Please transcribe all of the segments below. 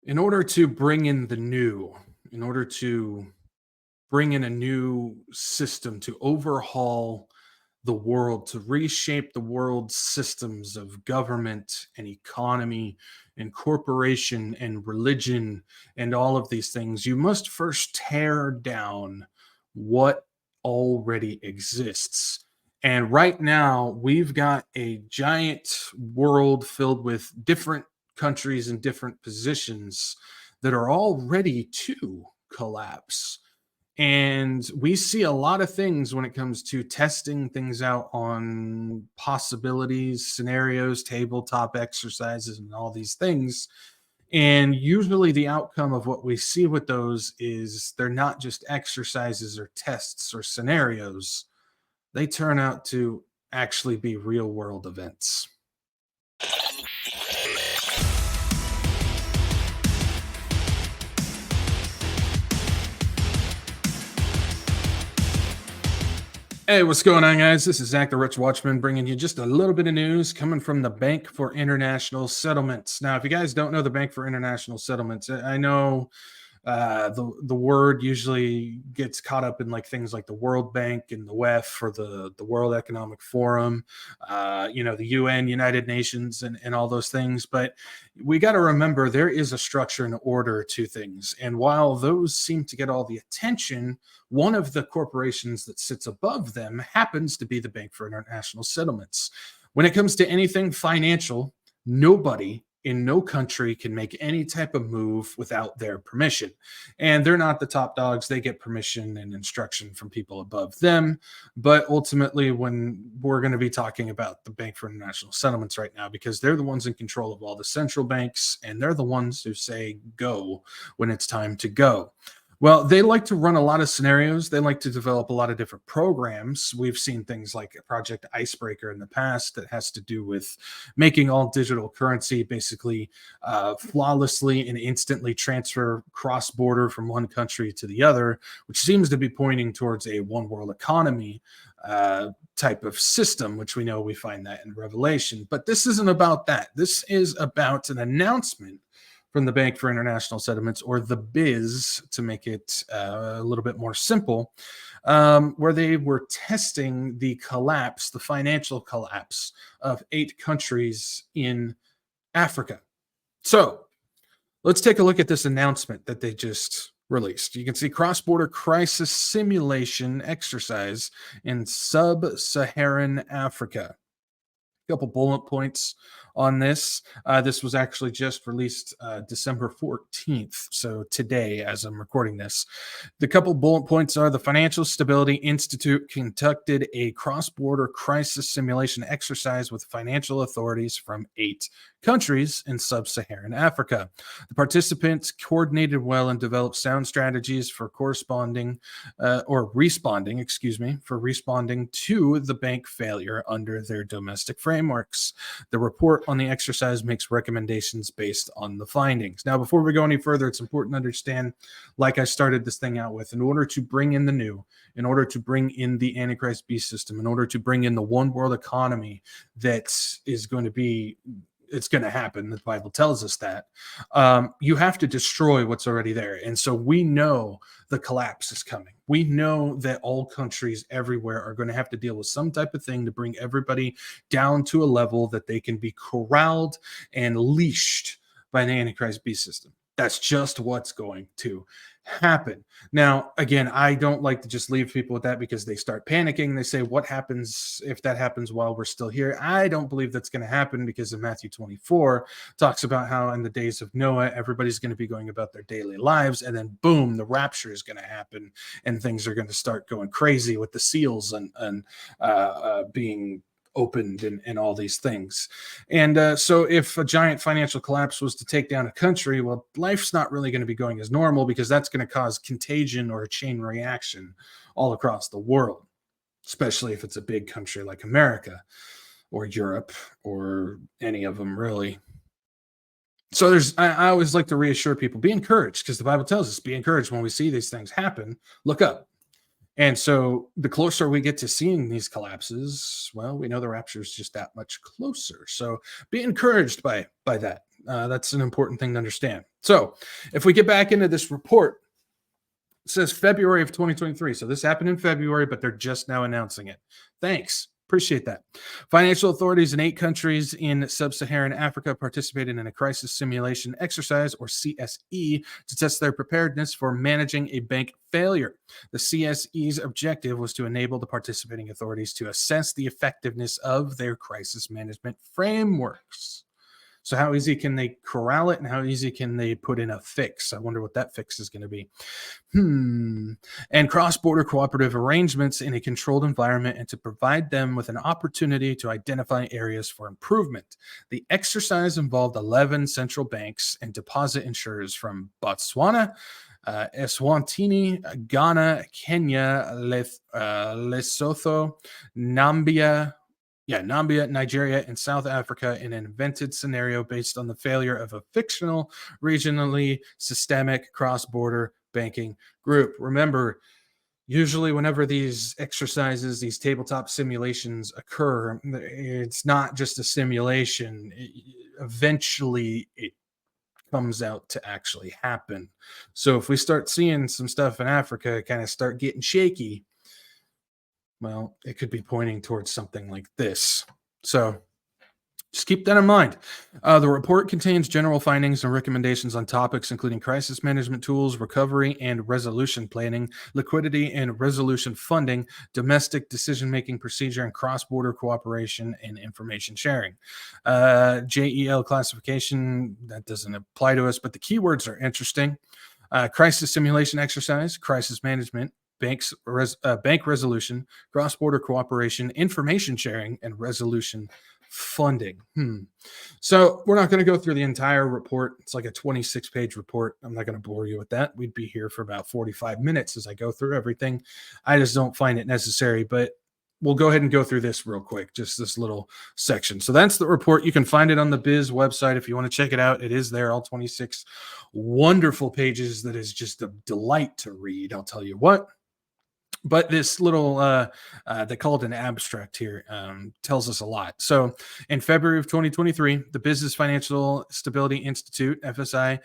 In order to bring in the new, in order to bring in a new system to overhaul the world, to reshape the world's systems of government and economy and corporation and religion and all of these things, you must first tear down what already exists. And right now, we've got a giant world filled with different countries and different positions that are all ready to collapse. And we see a lot of things when it comes to testing things out on possibilities, scenarios, tabletop exercises, and all these things. And usually, the outcome of what we see with those is they're not just exercises or tests or scenarios, they turn out to actually be real world events. Hey, what's going on, guys? This is Zach, the Rich Watchman, bringing you just a little bit of news coming from the Bank for International Settlements. Now, if you guys don't know the Bank for International Settlements, I know the word usually gets caught up in like things like the World Bank and the WEF or the World Economic Forum, the UN, United Nations, and all those things. But we got to remember there is a structure and order to things. And while those seem to get all the attention, one of the corporations that sits above them happens to be the Bank for International Settlements. When it comes to anything financial, nobody in no country can make any type of move without their permission. And they're not the top dogs. They get permission and instruction from people above them. But ultimately, when we're going to be talking about the Bank for International Settlements right now, because they're the ones in control of all the central banks, and they're the ones who say go when it's time to go. Well, they like to run a lot of scenarios. They like to develop a lot of different programs. We've seen things like Project Icebreaker in the past that has to do with making all digital currency basically flawlessly and instantly transfer cross border from one country to the other, which seems to be pointing towards a one world economy type of system, which we know we find that in Revelation. But this isn't about that. This is about an announcement from the Bank for International Settlements, or the BIZ, to make it a little bit more simple, where they were testing the collapse, the financial collapse of 8 countries in Africa. So let's take a look at this announcement that they just released. You can see cross-border crisis simulation exercise in sub-Saharan Africa. Couple bullet points on this. This was actually just released December 14th, so today as I'm recording this. The couple bullet points are: the Financial Stability Institute conducted a cross-border crisis simulation exercise with financial authorities from 8 countries in sub-Saharan Africa. The participants coordinated well and developed sound strategies for responding to the bank failure under their domestic frameworks. The report on the exercise makes recommendations based on the findings. Now, before we go any further, it's important to understand, like I started this thing out with, in order to bring in the new, in order to bring in the Antichrist beast system, in order to bring in the one world economy that is going to be, it's going to happen. The Bible tells us that. You have to destroy what's already there. And so we know the collapse is coming. We know that all countries everywhere are going to have to deal with some type of thing to bring everybody down to a level that they can be corralled and leashed by the Antichrist beast system. That's just what's going to happen. Now, again, I don't like to just leave people with that because they start panicking. They say, what happens if that happens while we're still here? I don't believe that's going to happen, because in Matthew 24 talks about how in the days of Noah, everybody's going to be going about their daily lives, and then boom, the rapture is going to happen, and things are going to start going crazy with the seals and being opened and all these things. And so if a giant financial collapse was to take down a country, well, life's not really going to be going as normal, because that's going to cause contagion or a chain reaction all across the world, especially if it's a big country like America or Europe or any of them really. So I always like to reassure people, be encouraged, because the Bible tells us, be encouraged when we see these things happen, look up. And so the closer we get to seeing these collapses, well, we know the rapture is just that much closer. So be encouraged by that. That's an important thing to understand. So if we get back into this report, it says February of 2023. So this happened in February, but they're just now announcing it. Thanks. Appreciate that. Financial authorities in 8 countries in sub-Saharan Africa participated in a crisis simulation exercise, or CSE, to test their preparedness for managing a bank failure. The CSE's objective was to enable the participating authorities to assess the effectiveness of their crisis management frameworks. So how easy can they corral it, and how easy can they put in a fix? I wonder what that fix is going to be. And cross-border cooperative arrangements in a controlled environment, and to provide them with an opportunity to identify areas for improvement. The exercise involved 11 central banks and deposit insurers from Botswana, Eswatini, Ghana, Kenya, Lesotho, Nambia, Nigeria, and South Africa, in an invented scenario based on the failure of a fictional, regionally systemic cross-border banking group. Remember, usually whenever these exercises, these tabletop simulations occur, it's not just a simulation. Eventually, it comes out to actually happen. So if we start seeing some stuff in Africa kind of start getting shaky, well, it could be pointing towards something like this. So just keep that in mind. The report contains general findings and recommendations on topics including crisis management tools, recovery and resolution planning, liquidity and resolution funding, domestic decision-making procedure, and cross-border cooperation and information sharing. JEL classification, that doesn't apply to us, but the keywords are interesting. Crisis simulation exercise, crisis management, bank resolution, cross-border cooperation, information sharing, and resolution funding. So we're not going to go through the entire report. It's like a 26-page report. I'm not going to bore you with that. We'd be here for about 45 minutes as I go through everything. I just don't find it necessary, but we'll go ahead and go through this real quick, just this little section. So that's the report. You can find it on the Biz website if you want to check it out. It is there, all 26 wonderful pages. That is just a delight to read, I'll tell you what. But this little, they call it an abstract here, tells us a lot. So in February of 2023, the Business Financial Stability Institute, FSI,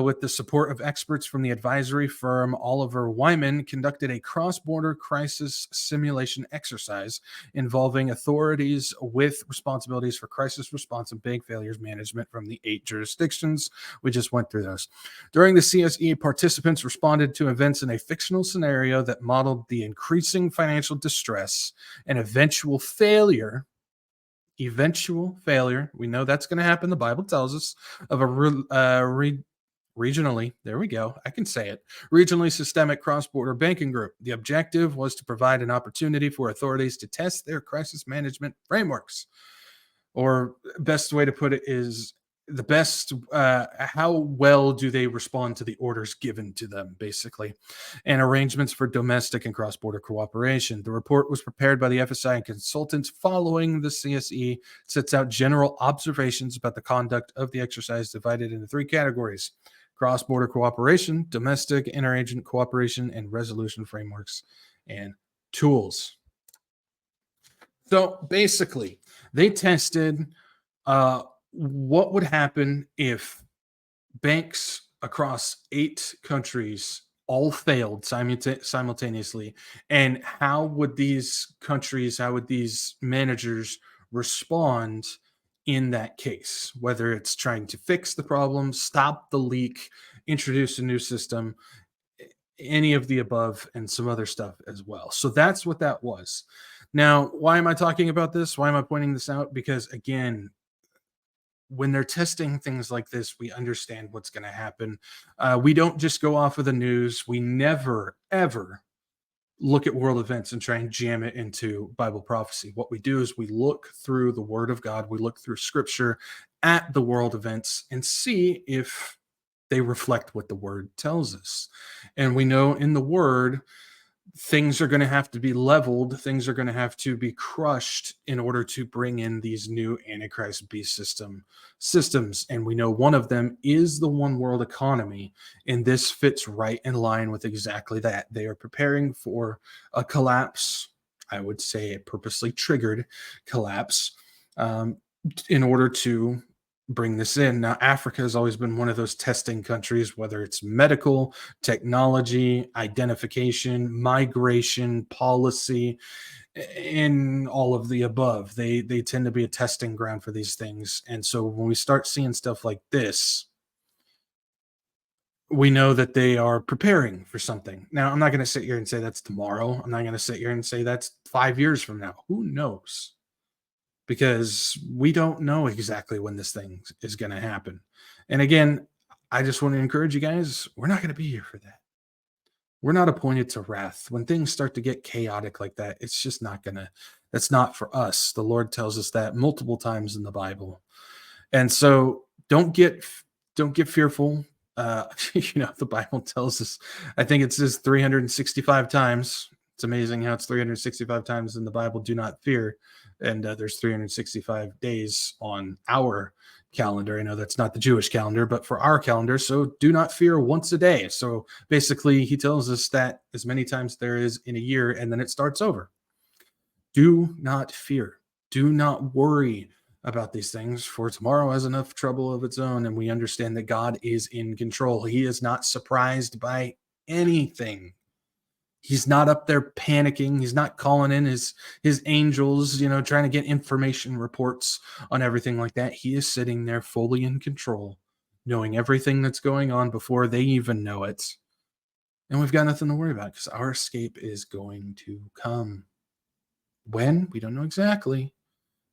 with the support of experts from the advisory firm Oliver Wyman, conducted a cross-border crisis simulation exercise involving authorities with responsibilities for crisis response and bank failures management from the 8 jurisdictions. We just went through those. During the CSE, participants responded to events in a fictional scenario that modeled the increasing financial distress and eventual failure, we know that's going to happen, the Bible tells us, of a regionally, there we go, I can say it, regionally systemic cross-border banking group. The objective was to provide an opportunity for authorities to test their crisis management frameworks, or best way to put it is how well do they respond to the orders given to them, basically, and arrangements for domestic and cross-border cooperation. The report was prepared by the FSI and consultants following the CSE, sets out general observations about the conduct of the exercise, divided into 3 categories: cross-border cooperation, domestic interagent cooperation, and resolution frameworks and tools. So basically, they tested what would happen if banks across 8 countries all failed simultaneously, and how would these managers respond in that case, whether it's trying to fix the problem, stop the leak, introduce a new system, any of the above, and some other stuff as well. So that's what that was. Now, why am I talking about this? Why am I pointing this out? Because again, when they're testing things like this, we understand what's going to happen. We don't just go off of the news. We never, ever look at world events and try and jam it into Bible prophecy. What we do is we look through the Word of God. We look through Scripture at the world events and see if they reflect what the Word tells us. And we know in the Word, things are going to have to be leveled, things are going to have to be crushed in order to bring in these new Antichrist beast systems. And we know one of them is the one world economy, and this fits right in line with exactly that. They are preparing for a collapse, I would say a purposely triggered collapse, in order to bring this in. Now, Africa has always been one of those testing countries, whether it's medical, technology, identification, migration, policy, in all of the above. They tend to be a testing ground for these things. And so when we start seeing stuff like this, we know that they are preparing for something. Now, I'm not going to sit here and say that's tomorrow. I'm not going to sit here and say that's 5 years from now. Who knows? Because we don't know exactly when this thing is going to happen. And again, I just want to encourage you guys, we're not going to be here for that. We're not appointed to wrath. When things start to get chaotic like that, it's just not going to, that's not for us. The Lord tells us that multiple times in the Bible. And so don't get fearful. The Bible tells us, I think it says 365 times. It's amazing how it's 365 times in the Bible, do not fear. And there's 365 days on our calendar. I know that's not the Jewish calendar, but for our calendar. So do not fear once a day. So basically, he tells us that as many times there is in a year, and then it starts over. Do not fear. Do not worry about these things, for tomorrow has enough trouble of its own. And we understand that God is in control. He is not surprised by anything. He's not up there panicking. He's not calling in his angels, trying to get information reports on everything like that. He is sitting there fully in control, knowing everything that's going on before they even know it. And we've got nothing to worry about because our escape is going to come. When? We don't know exactly,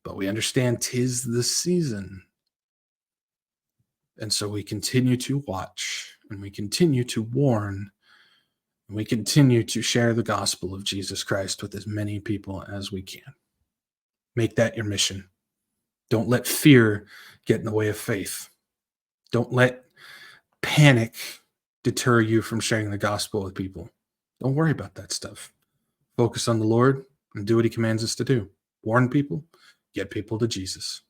but we understand 'tis the season. And so we continue to watch and we continue to warn and we continue to share the gospel of Jesus Christ with as many people as we can. Make that your mission. Don't let fear get in the way of faith. Don't let panic deter you from sharing the gospel with people. Don't worry about that stuff. Focus on the Lord and do what he commands us to do. Warn people, get people to Jesus.